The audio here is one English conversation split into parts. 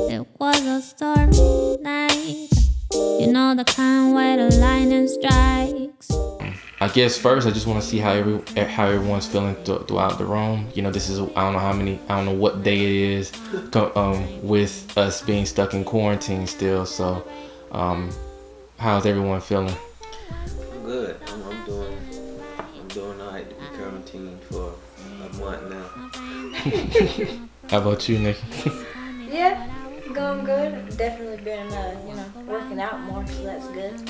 It was a stormy night. You know the kind where the lightning strikes. I guess first I just want to see how everyone's feeling throughout the room. You know, this is I don't know what day it is, with us being stuck in quarantine still. So, how's everyone feeling? I'm good. I'm doing alright to be quarantined for a month now. How about you, Nikki? Yeah, going good. I've definitely been, working out more, so that's good.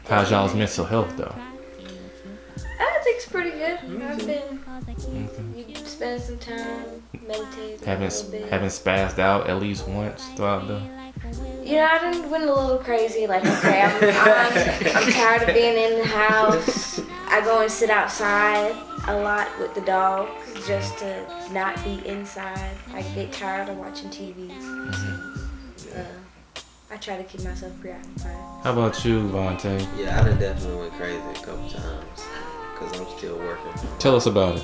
How's y'all's mental health though? I think it's pretty good. I've been spending some time meditating. Haven't spazzed out at least once throughout the. I done went a little crazy. Like, okay, I'm tired of being in the house. I go and sit outside a lot with the dogs just to not be inside. I get tired of watching TV. I try to keep myself preoccupied. How about you, Vontae? Yeah, I done definitely went crazy a couple times because I'm still working. Tell us about it.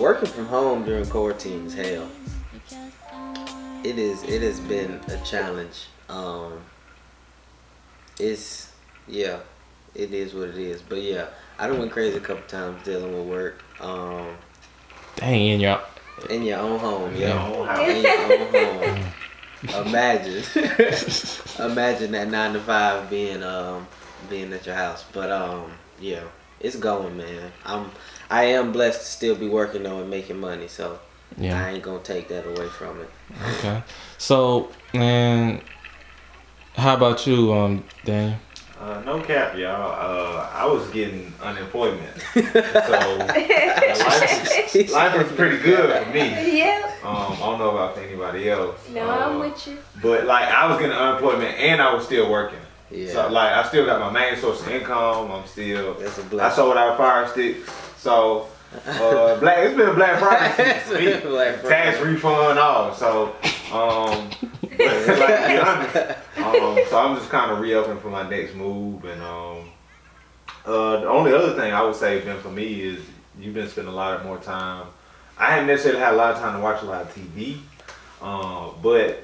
Working from home during quarantine is hell. It has been a challenge. It is what it is. But yeah, I done went crazy a couple times dealing with work. Dang, in your own home, Yeah. In your own home. Imagine that 9 to 5 being at your house. But yeah, it's going, man. I am blessed to still be working though and making money, so Yeah. I ain't gonna take that away from it. Okay. So, man, how about you, Daniel? No cap, y'all. I was getting unemployment, so life was pretty good for me. Yeah. I don't know about anybody else. No, I'm with you. But like, I was getting unemployment and I was still working. Yeah. So like, I still got my main source of income. That's a I blessing. sold out fire sticks. So it's been a Black Friday for me. Black Friday. Tax refund, all. So but, like, to be honest, so I'm just kind of reopening for my next move, and the only other thing I would say been for me is you've been spending a lot more time. I haven't necessarily had a lot of time to watch a lot of TV, but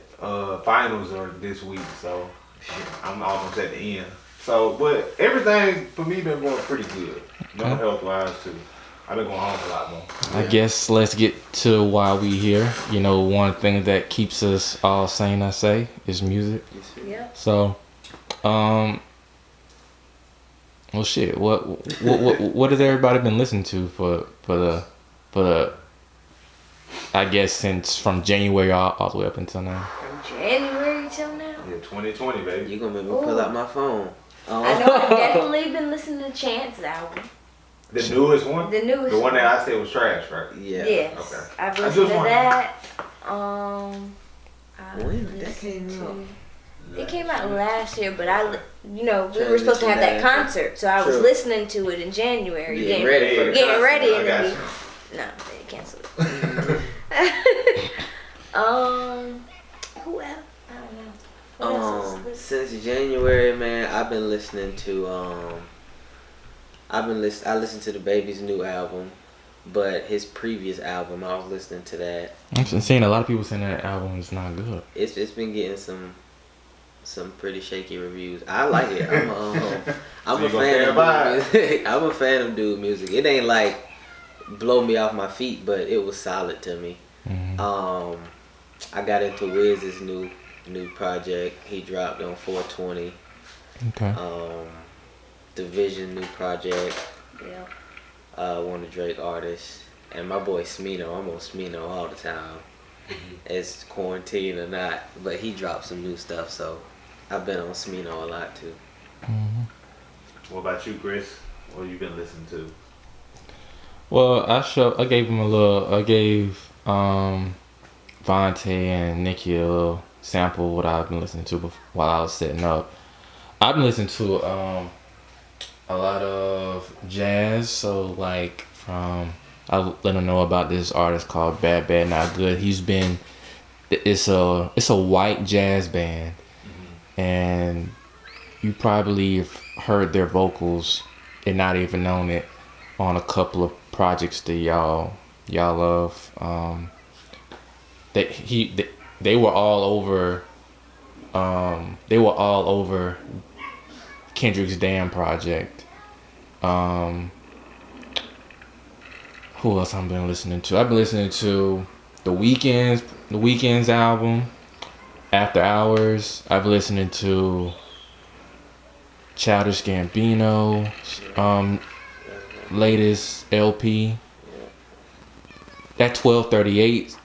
finals are this week, so I'm almost at the end. So, but everything for me been going pretty good, mental health wise too. I've been going home a lot more. I guess let's get to why we here. You know, one thing that keeps us all sane, I say, is music. Yep. So, well, shit. What has everybody been listening to for the I guess since from January all the way up until now? January till now. Yeah, 2020, baby. You gonna make me pull out my phone. I know I've definitely been listening to Chance's album. The newest one? The newest The one one. that I said was trash, right? Yeah. Yes. Okay. I've I listened just to wanted- that. When did that came out? It came out last year, but we were Trying supposed to have that listen to that. concert, so I was True. listening to it in January. Getting ready for the Getting concert. ready, I and got then you. no, they canceled it. Who else? I don't know. What else is this? Since January, man, I've been listening to I listened to the Baby's new album, but his previous album, I was listening to that. I'm seeing a lot of people saying that album is not good. It's been getting some pretty shaky reviews. I like it. I'm So a you gonna fan of stand by dude music. I'm a fan of dude music. It ain't like blow me off my feet, but it was solid to me. Mm-hmm. I got into Wiz's new project. He dropped on 420. Okay. Division new project. Yeah. One of Drake artists. And my boy Smino. I'm on Smino all the time. It's quarantine or not, but he dropped some new stuff, so I've been on Smino a lot too. Mm-hmm. What about you, Chris? What you been listening to? Well, I gave Vontae and Nikki a little sample of what I've been listening to while I was setting up. I've been listening to a lot of jazz, so like I let them know about this artist called Bad Bad Not Good. It's a white jazz band, and you probably have heard their vocals and not even known it on a couple of projects that y'all love. they were all over. They were all over Kendrick's Damn project. Who else I've been listening to? I've been listening to the Weeknd's album, After Hours. I've been listening to Childish Gambino, latest LP. That 1238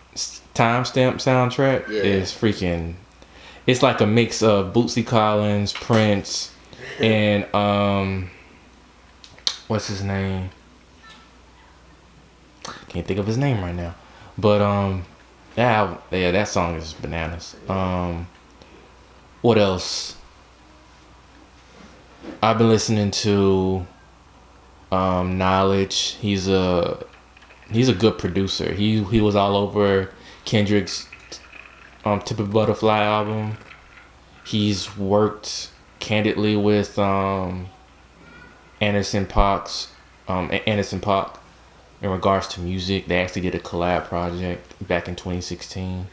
timestamp soundtrack is freaking. It's like a mix of Bootsy Collins, Prince, and what's his name? Can't think of his name right now, but that song is bananas. What else? I've been listening to Knowledge. He's a good producer. He was all over Kendrick's Tip of Butterfly album. He's worked candidly with Anderson .Paak in regards to music. They actually did a collab project back in 2016.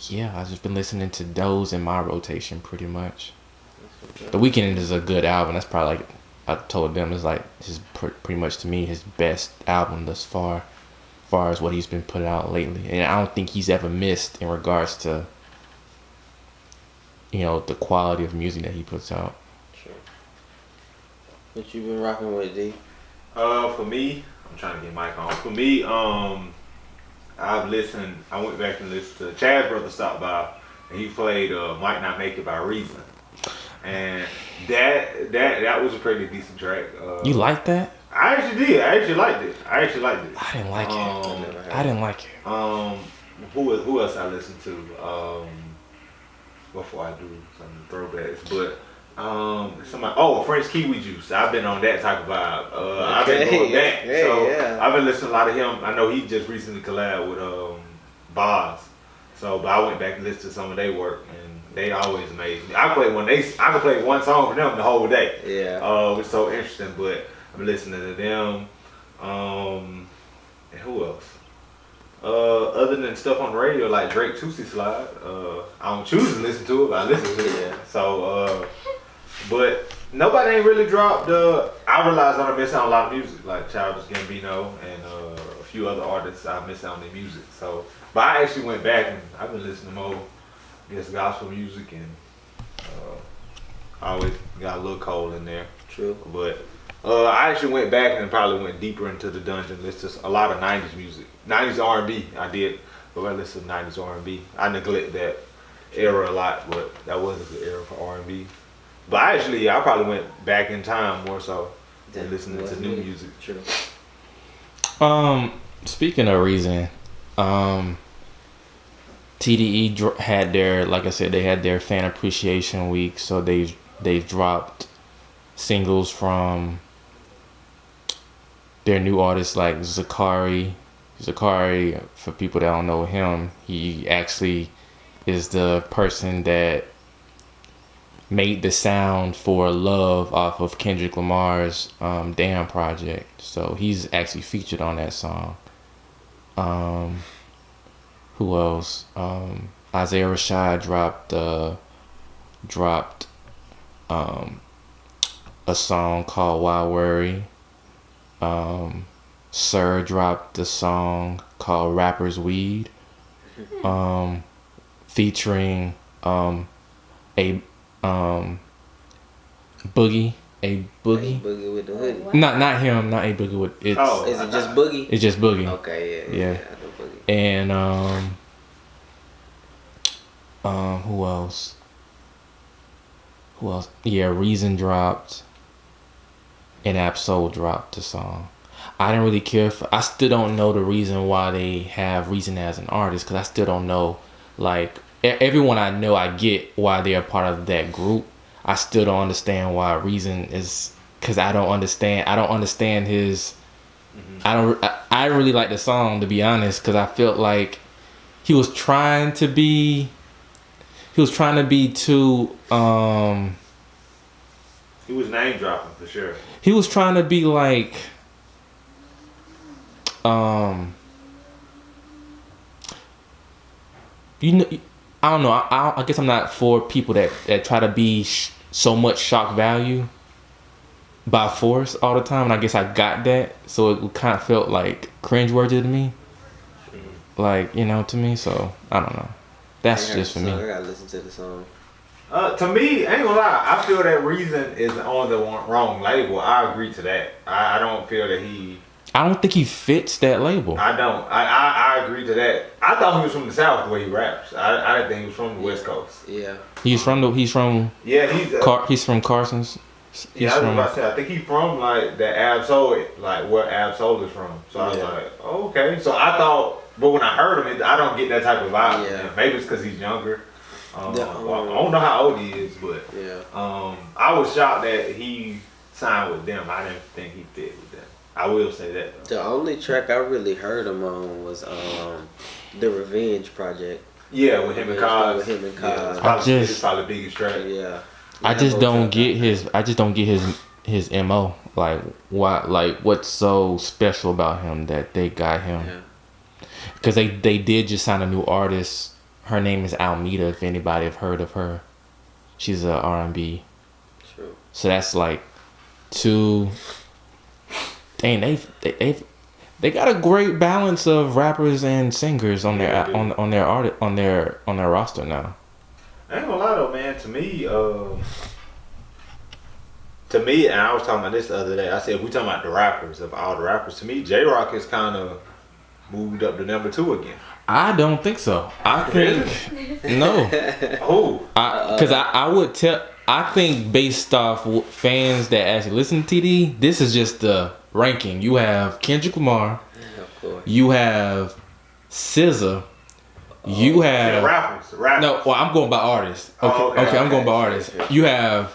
Yeah, I've just been listening to those in my rotation pretty much. The Weeknd is a good album. That's probably, like I told them, is like his pretty much to me his best album thus far as what he's been putting out lately. And I don't think he's ever missed in regards to, you know, the quality of music that he puts out. Sure. What you been rocking with, D? For me, I'm trying to get Mike on. For me, I went back and listened to Chad's brother stopped by, and he played Might Not Make It by Reason. And that was a pretty decent track. You like that? I actually did. I actually liked it. I didn't like it. I didn't like it. Who else I listened to? Before I do some throwbacks, but French Kiwi Juice. I've been on that type of vibe. I've been going back. I've been listening to a lot of him. I know he just recently collabed with Boz. But I went back and listened to some of their work, and they always amaze me. I could play one song for them the whole day. Yeah. It was so interesting. But I'm listening to them. And who else? Other than stuff on the radio like Drake Tootsie Slide, I don't choose to listen to it, but I listen to it. So, but nobody ain't really dropped. I realized I missed out on a lot of music, like Childish Gambino and a few other artists. I missed out on their music. So, but I actually went back and I've been listening to more, gospel music, and I always got a little Cole in there. True. But I actually went back and probably went deeper into the dungeon. It's just a lot of 90s music. 90s R&B I did, but I listened to 90s R&B. I neglect that era a lot, but that was a good era for R&B. But I probably went back in time more so than listening to new music. True. Speaking of Reason, TDE had their, like I said, they had their fan appreciation week, so they've dropped singles from their new artists like Zakari. Zakari, for people that don't know him, he actually is the person that made the sound for Love off of Kendrick Lamar's Damn project. So he's actually featured on that song. Who else? Isaiah Rashad dropped a song called Why Worry. Sir dropped a song called Rapper's Weed, featuring a Boogie. A Boogie with the hoodie. Not him, not A Boogie with it's. Oh, is it just Boogie? It's just Boogie. Okay, yeah. I know Boogie. And who else? Yeah, Reason dropped, and Absol dropped the song. I didn't really care for. I still don't know the reason why they have Reason as an artist, because I still don't know. Like everyone I know, I get why they're part of that group. I still don't understand why Reason is, because I don't understand his. I really like the song, to be honest, because I felt like he was trying to be too. He was name dropping for sure. He was trying to be like. I don't know. I guess I'm not for people that try to be so much shock value by force all the time. And I guess I got that, so it kind of felt like cringeworthy to me. Like, to me. So I don't know. That's just for me. I gotta listen to the song. To me, I ain't gonna lie, I feel that Reason is on the wrong label. I agree to that. I don't feel that I don't think he fits that label. I don't. I agree to that. I thought he was from the South the way he raps. I didn't think he was from the West Coast. Yeah. He's from he's from Carson's. Yeah, I was about to say, I think he's from like the Ab Soul, like where Ab Soul is from. So I was like, oh, okay. So I thought, but when I heard him, I don't get that type of vibe. Yeah. Maybe it's because he's younger. Well, I don't know how old he is, but I was shocked that he signed with them. I didn't think he fit with them. I will say that though. The only track I really heard him on was the Revenge Project. Yeah, with him and Cos. With him and Cos. Yeah, it's probably the biggest track. Yeah. I just don't get his MO. Like why? Like what's so special about him that they got him? Because they did just sign a new artist. Her name is Almeda. If anybody have heard of her, she's a R&B. True. So that's like two. Dang, they got a great balance of rappers and singers on their roster now. I ain't gonna lie though, man. To me, and I was talking about this the other day. I said, if we talking about the rappers, of all the rappers, to me, J-Rock has kind of moved up to number 2 again. I don't think so. I think no. Oh, because I would tell. I think based off fans that actually listen to TD, this is just the ranking. You have Kendrick Lamar. Of course. You have SZA. You have rappers. No, well, I'm going by artists. Okay, I'm going by artists. You have,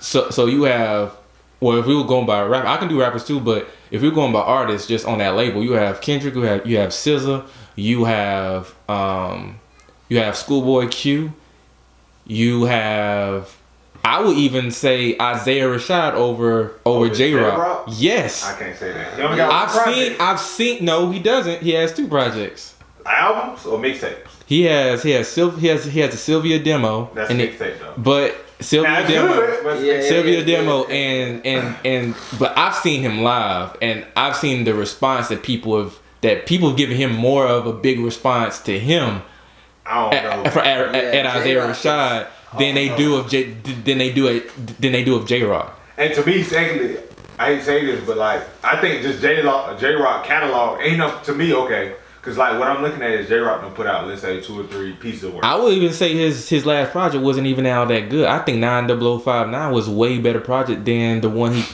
so you have. Well, if we were going by rap, I can do rappers too. But if we're going by artists, just on that label, you have Kendrick. You have SZA. You have Schoolboy Q. You have. I would even say Isaiah Rashad over J-Rock. Yes. I can't say that. He only got I've seen. No, he doesn't. He has 2 projects. Albums or mixtapes? He has a Sylvia demo. That's a mixtape though. But Sylvia demo and but I've seen him live and I've seen the response that people have given him more of a big response to him at Isaiah Rashad than they do of J-Rock. And to me, secondly, I hate to say this, but like I think just J-Rock catalog ain't enough to me. Okay. Cause like what I'm looking at is J-Rock done put out, let's say 2 or 3 pieces of work. I would even say his last project wasn't even all that good. I think 90059 was way better project than the one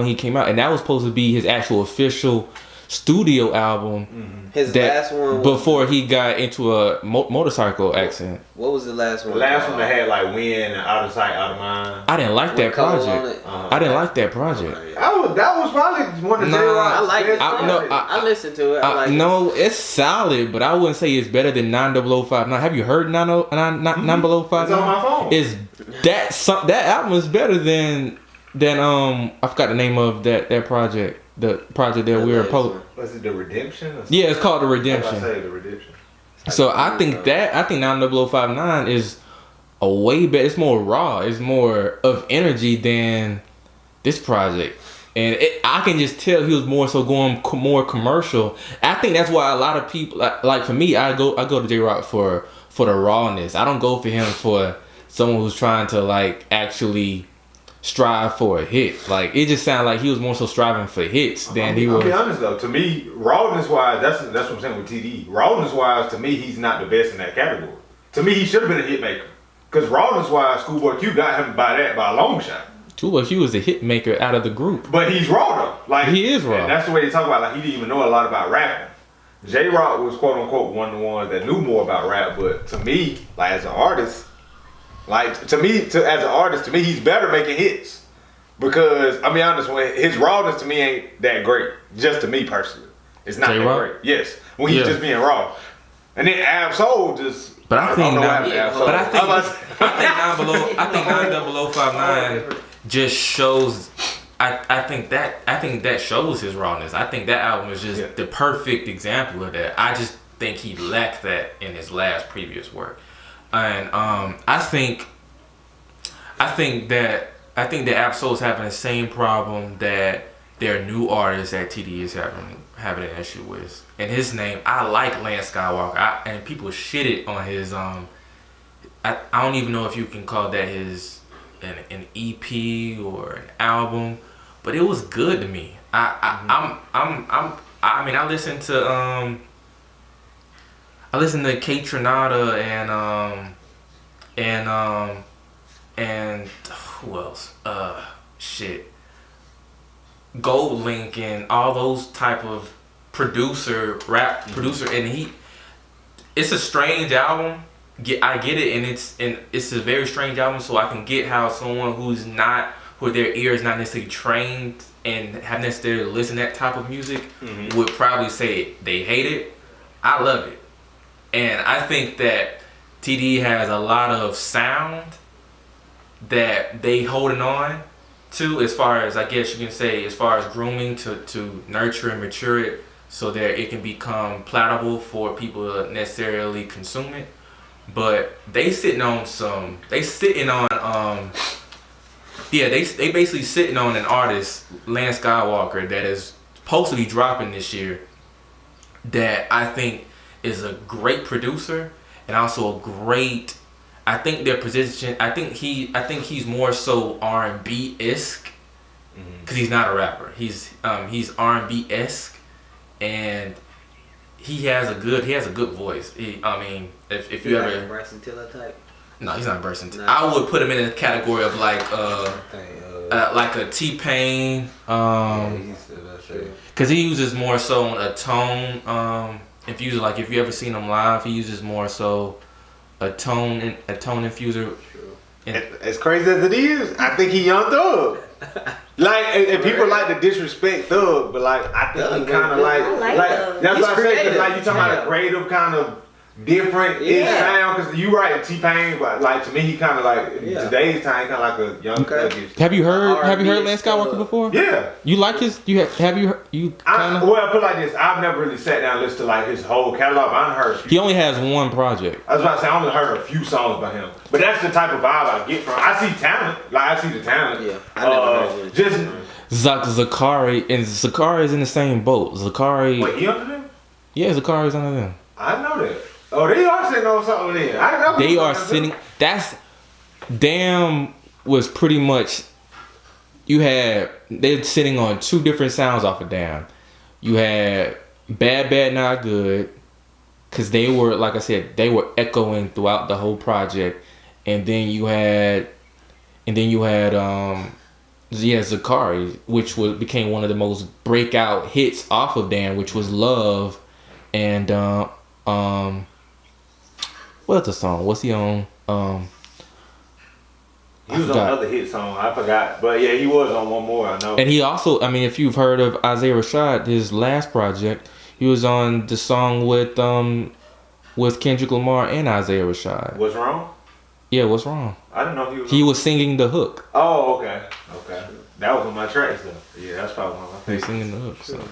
he came out, and that was supposed to be his actual official studio album. Mm-hmm. His last one before he got into a motorcycle accident. What was the last one? The last one that had like Win and Out of Sight, Out of Mind. I didn't like that project. I didn't like that project. Okay. That was probably one of J-Rock's. I like it. I listened to it. No, it's solid, but I wouldn't say it's better than 90059. Have you heard 90059? It's on my phone. That album is better than I forgot the name of that project. The project that we were posting. Was it The Redemption? Yeah, it's called The Redemption. I say The Redemption. So I think 90059 is a way better. It's more raw. It's more of energy than this project. And I can just tell he was more so going more commercial. I think that's why a lot of people, like for me, I go to J-Rock for the rawness. I don't go for him for someone who's trying to like actually strive for a hit. Like it just sounded like he was more so striving for hits than he was. I'll be honest though, to me, rawness wise, that's what I'm saying with TD. Rawness wise, to me, he's not the best in that category. To me, he should have been a hit maker. Because rawness wise, Schoolboy Q got him by a long shot. Schoolboy Q was a hit maker out of the group. But he's raw though. Like he is raw. And that's the way they talk about. Like he didn't even know a lot about rapping. J-Rock was quote unquote one of the ones that knew more about rap. But to me, like as an artist, he's better making hits. Because I mean, honest, his rawness to me ain't that great. Just to me personally, it's not J-Rock? that great. Yes, when he's just being raw, and then Ab Soul just. But I think 90059 just shows. I think that shows his rawness. I think that album is just the perfect example of that. think he lacked that in his last previous work. And I think that Absol's having the same problem that their new artist that TD is having an issue with. And his name, I like Lance Skywalker, and people shitted on his I don't even know if you can call that his an EP or an album, but it was good to me. I mean, I listened to Kate Trinata and who else? Gold Link and all those type of rap producer, and it's a strange album. I get it, and it's a very strange album. So I can get how someone who their ear is not necessarily trained and have necessarily listened to that type of music would probably say they hate it. I love it, and I think that TD has a lot of sound that they holding on to, as far as, I guess you can say, as far as grooming to nurture and mature it so that it can become palatable for people to necessarily consume it. But they basically sitting on an artist, Lance Skywalker, that is supposed to be dropping this year, that I think is a great producer and also a great, I think their position, I think he's more so R&B-esque, because he's not a rapper. He's R&B-esque, and he has a good voice. If you ever Bryson Tiller type. No, he's not Bryson Tiller. I would put him in a category of like a T-Pain, because he uses more so a tone infuser. Like if you ever seen him live, he uses more so a tone infuser. As crazy as it is, I think he Young Thug. Like, and people like to disrespect Thug, but like I think he kind of like that's what I say. Cause like you talking about a creative kind of different sound. Cause you right, T-Pain, but like to me he kind of like in today's time kind of like a Young Thug. Have you heard Lance Skywalker before? Yeah. You like his? Have you kind of? Well, I put it like this. I've never really sat down and listened to like his whole catalog. I heard. He only has one project. I was about to say I only heard a few songs by him, but that's the type of vibe I get from. I see talent. Like I see the talent. Yeah. I never heard just Zakari, and Zakari is in the same boat. Zakari. Wait, he under them? Yeah, Zakari's under them. I know that. Oh, they are sitting on something then. I know. They are sitting. That's Damn was pretty much. They're sitting on two different sounds off of Damn. You had Bad Not Good, because they were, like I said, they were echoing throughout the whole project, and then you had Zakari, which became one of the most breakout hits off of Damn, which was Love, and what's the song? What's he on? He was on another hit song. I forgot, but yeah, he was on one more. I know. And he also, I mean, if you've heard of Isaiah Rashad, his last project, he was on the song with Kendrick Lamar and Isaiah Rashad. What's Wrong? Yeah, What's Wrong? I didn't know he was singing the hook. Oh, okay. That was on my tracks though. Yeah, that's probably one of my favorites. He's singing the hook. So.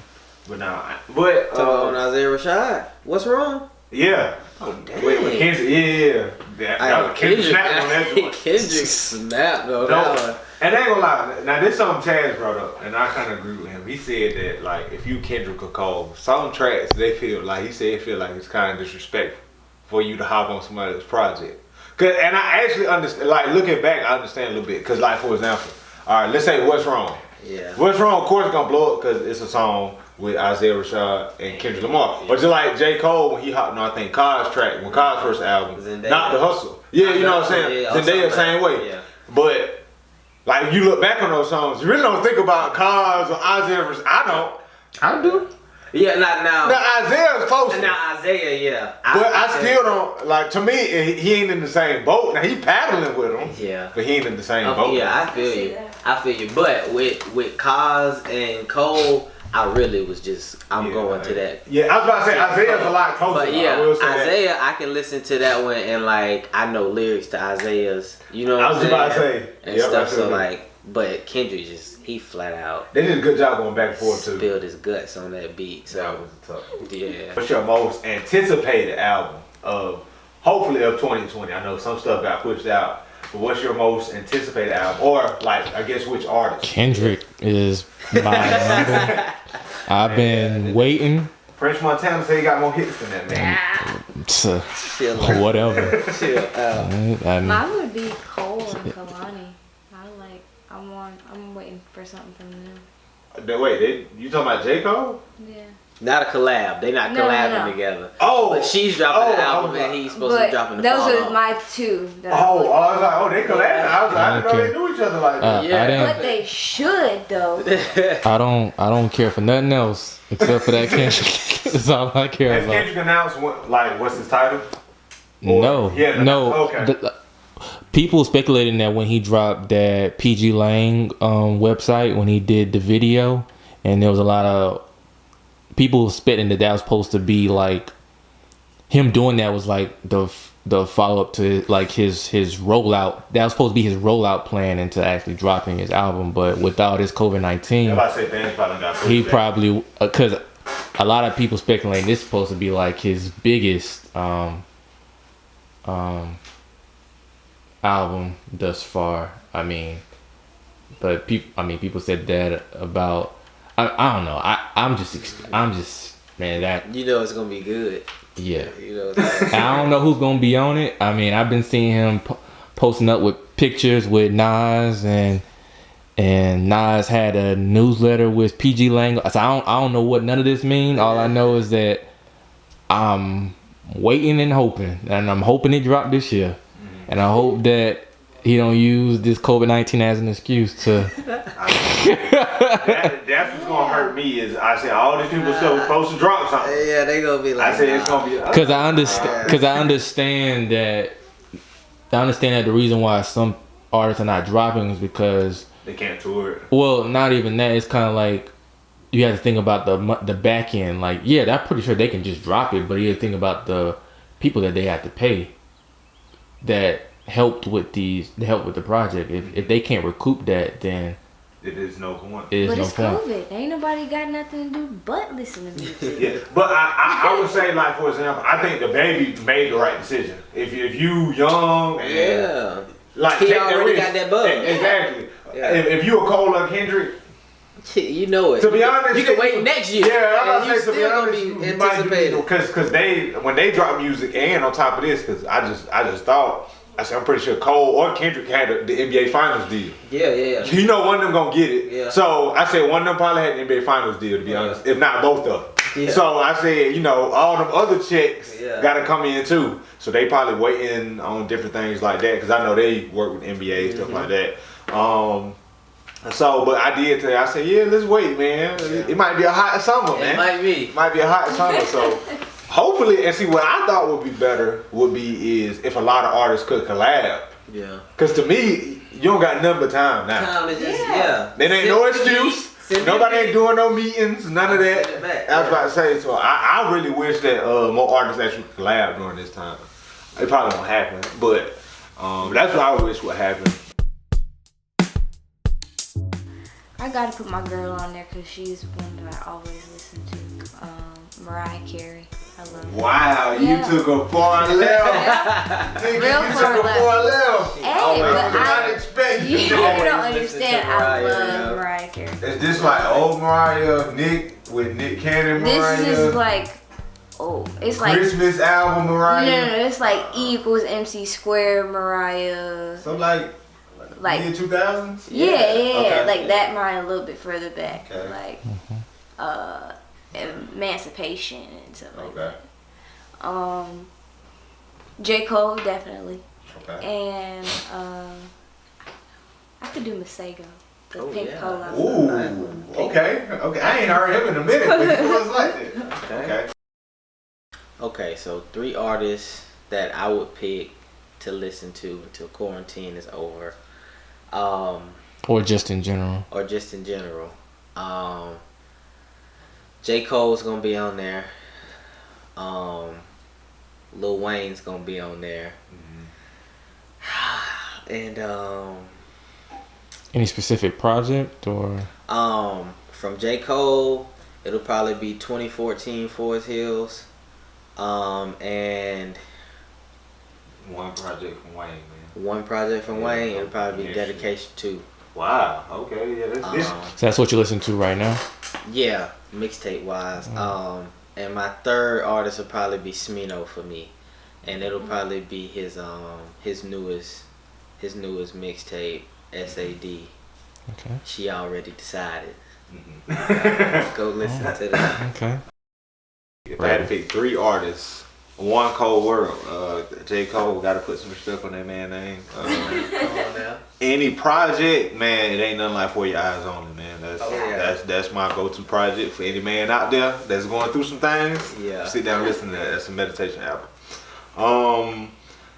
But now, on Isaiah Rashad. What's wrong? Yeah. Oh damn. Wait, with Kendrick, yeah. That was Kendrick snapped on that one. Kendrick snapped on that one. And I ain't gonna lie. Now this something Chaz brought up, and I kind of agree with him. He said that like if you Kendrick or Cole, some tracks they feel like it's kind of disrespectful for you to hop on somebody else's project. And I actually understand. Like looking back, I understand a little bit. Cause like for example, all right, let's say What's Wrong. Yeah. What's Wrong? Of course, gonna blow up because it's a song with Isaiah Rashad and Kendrick Lamar. But just like J. Cole when he hopped on, I think Kai's track, when Kai's first album, Zendaya. Not the Hustle. Yeah, you know what I'm saying. Yeah, Zendaya same way. Yeah. But like if you look back on those songs, you really don't think about Kai's or Isaiah Rashad. I do. Yeah, not now. Now Isaiah's closer. Now Isaiah, yeah. But I still don't like. To me, he ain't in the same boat. Now he paddling with him. Yeah. But he ain't in the same boat. Yeah, I feel you. But with Kaz and Cole, I really was I'm going to that. Yeah, I was about to say Isaiah's a lot closer. But yeah, Isaiah, I can listen to that one and like I know lyrics to Isaiah's. You know what I'm saying? I was about to say. And stuff. So like, But Kendrick he flat out They did a good job going back and forth too. spilled his guts on that beat. So That was tough. yeah. What's your most anticipated album hopefully of 2020? I know some stuff got pushed out, but what's your most anticipated album, or like I guess which artist? Kendrick is my number. I've been waiting. French Montana say he got more hits than that man. To Chill out. whatever. Chill out. Mine would be Cole and Kalani. I'm waiting for something from them. Wait, you talking about J. Cole? Yeah. Not a collab. They not No, collabing no. together. Oh, But she's dropping the I album was and like- he's supposed to be dropping the those follow. are my two. That I I'm was like, they collabed. I didn't know they knew each other like that. Yeah. I didn't. But they should though. I don't care for nothing else except for that Kendrick. That's all I care Has about. Kendrick announced what's his title? No, Yeah, no. okay. People speculating that when he dropped that PG Lang website, when he did the video, and there was a lot of people spitting that was supposed to be like him doing that was like the follow up to like his rollout. That was supposed to be his rollout plan into actually dropping his album, but without his COVID-19, I'm about to say fans probably got pushed he back. probably because a lot of people speculating this is supposed to be like his biggest album thus far. I mean, but people said that about. I don't know. I'm just man. That You know it's gonna be good. yeah. You know. It's I don't know who's gonna be on it. I mean, I've been seeing him posting up with pictures with Nas and Nas had a newsletter with PG Lang. So I don't know what none of this mean. All I know is that I'm waiting and hoping, and I'm hoping it drop this year, and I hope that he don't use this COVID-19 as an excuse to. That's what's gonna hurt me is I said all these people still supposed to drop something. yeah, they gonna be like. I said it's gonna be Because I understand that the reason why some artists are not dropping is because, they can't tour it. well, not even that. It's kind of like you have to think about the back end. Like, yeah, I'm pretty sure they can just drop it, but you have to think about the people that they have to pay that helped with the project. If they can't recoup that, then It is no point. it is But no it's point. COVID. Ain't nobody got nothing to do but listen to music. Yeah, but I would say, like, for example, I think the baby made the right decision. If you young and Yeah. like He take already risk. got that buzz. Exactly. Yeah. If you a Cole or Kendrick, You know it. to be honest, you can wait next year. Yeah, I'm and about you to say, to be still honest, gonna you be might anticipated. because they when they drop music and on top of this, because I just thought. I'm pretty sure Cole or Kendrick had the NBA Finals deal. Yeah. You know one of them gonna get it. Yeah. So I said one of them probably had the NBA Finals deal, to be Yeah. honest, if not both of them. Yeah. So I said, all them other checks Yeah. gotta come in too. So they probably waiting on different things like that, because I know they work with NBA and stuff like that. But I did tell you, I said, yeah, let's wait, man. It might be a hot summer, man. It might be. Might be a hot summer, so hopefully, and see what I thought would be better is if a lot of artists could collab. Yeah. Cause to me, you don't got nothing but time now. Time is just Yeah. There ain't no excuse. Nobody ain't doing no meetings, none of Send it that. back, I was about to say, so I really wish that more artists actually collab during this time. It probably won't happen, but that's what I wish would happen. I gotta put my girl on there because she's one that I always listen to. Mariah Carey. I love her. Wow, you Yeah. took a far left. Nigga, Real you far took a left. far left. Hey, I but would not I, expect you you to don't always listen to understand. I Mariah, love you know? Mariah Carey. Is this like old Mariah, Nick with Nick Cannon Mariah? This is like, it's like Christmas album Mariah? no, it's like E equals MC Square Mariah. So like mid 2000s? Yeah, Okay. like that Mariah a little bit further back, Okay. like Emancipation and stuff like Okay. that. J. Cole definitely, Okay. and I could do Masego, the Oh, Pink yeah. Polo. Ooh, okay. I ain't heard him in a minute, but he was like that. Okay. Okay, so 3 artists that I would pick to listen to until quarantine is over. Or just in general. Or just in general. J. Cole's gonna be on there. Lil Wayne's gonna be on there. And Any specific project or? From J. Cole, it'll probably be 2014 Forest Hills. And One project from Wayne, man. one project from Wayne, it'll probably be Yeah. Dedication 2. Wow. Okay. Yeah. This. So that's what you listen to right now? Yeah, mixtape wise. And my third artist will probably be Smino for me, and it'll probably be his newest mixtape, SAD. Okay. She already decided. Mm-hmm. Go listen to that. Okay. If I had to pick 3 artists, one Cold World, J. Cole, got to put some respect on that man's name. Come on now. Any project, man, it ain't nothing like For Your Eyes Only, man. That's my go-to project for any man out there that's going through some things. Yeah. Sit down and listen to that. That's a meditation album.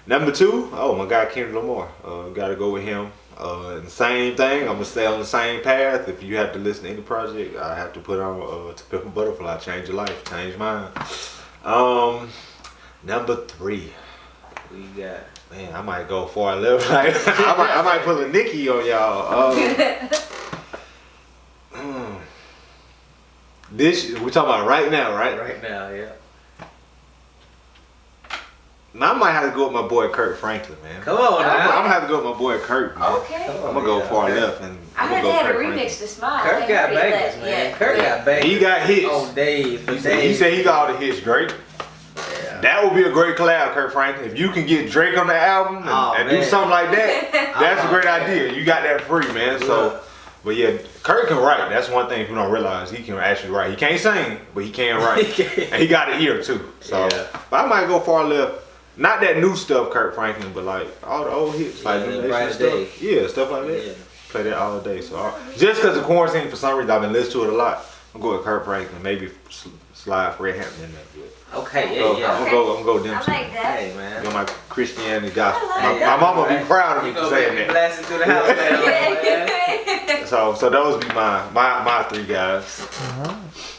Number 2, oh my God, Kendrick Lamar. Got to go with him. And the same thing, I'm gonna stay on the same path. If you have to listen to any project, I have to put on To Pimp a Butterfly, Change Your Life, Change Mine. Number 3. We got. Man, I might go far left. Like, I might pull a Nicki on y'all. This we talking about right now, right? Right now, yeah. Now, I might have to go with my boy Kirk Franklin, man. Come on now. I'm gonna have to go with my boy Kirk, man. Okay. I'm gonna go far left and I I'm heard gonna they go had a Kirk remix Franklin. to Smile. Kirk got bangers, man. Kirk got bangers. He got hits. On days for He days. said he got all the hits, Drake. Yeah. That would be a great collab, Kirk Franklin. If you can get Drake on the album and do something like that, that's a great idea. You got that free, man. So, but yeah, Kirk can write. That's one thing people don't realize. He can actually write. He can't sing, but he can write. And he got an ear too. So, but I might go far left. Not that new stuff, Kirk Franklin, but like all the old hits, like Yeah, Generation stuff. Yeah, stuff like that. Yeah. Play that all day. So just because of quarantine, for some reason, I've been listening to it a lot. I'm going with Kirk Franklin, maybe slide Fred Hampton in there. Okay, So, yeah. I'm gonna go them I two. like that. Hey, man. Go my Christianity gospel. I like My mama be proud of me You for gonna saying be that. blasting through the house, man. So those be my 3 guys. All right.